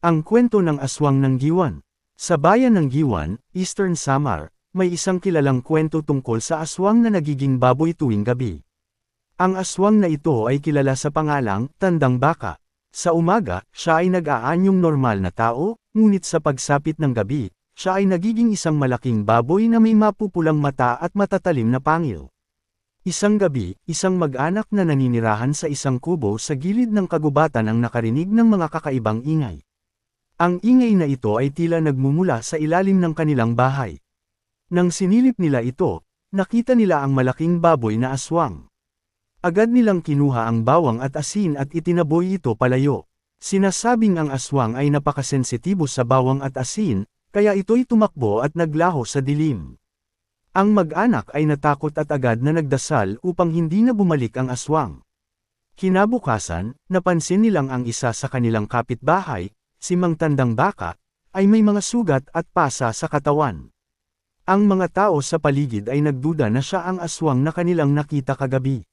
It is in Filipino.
Ang kwento ng aswang ng Giwan. Sa bayan ng Giwan, Eastern Samar, may isang kilalang kwento tungkol sa aswang na nagiging baboy tuwing gabi. Ang aswang na ito ay kilala sa pangalang Tandang Baka. Sa umaga, siya ay nag-aanyong normal na tao, ngunit sa pagsapit ng gabi, siya ay nagiging isang malaking baboy na may mapupulang mata at matatalim na pangil. Isang gabi, isang mag-anak na naninirahan sa isang kubo sa gilid ng kagubatan ang nakarinig ng mga kakaibang ingay. Ang ingay na ito ay tila nagmumula sa ilalim ng kanilang bahay. Nang sinilip nila ito, nakita nila ang malaking baboy na aswang. Agad nilang kinuha ang bawang at asin at itinaboy ito palayo. Sinasabing ang aswang ay napakasensitibo sa bawang at asin, kaya ito'y tumakbo at naglaho sa dilim. Ang mag-anak ay natakot at agad na nagdasal upang hindi na bumalik ang aswang. Kinabukasan, napansin nilang ang isa sa kanilang kapitbahay, si Mang Tandang Baka, ay may mga sugat at pasa sa katawan. Ang mga tao sa paligid ay nagduda na siya ang aswang na kanilang nakita kagabi.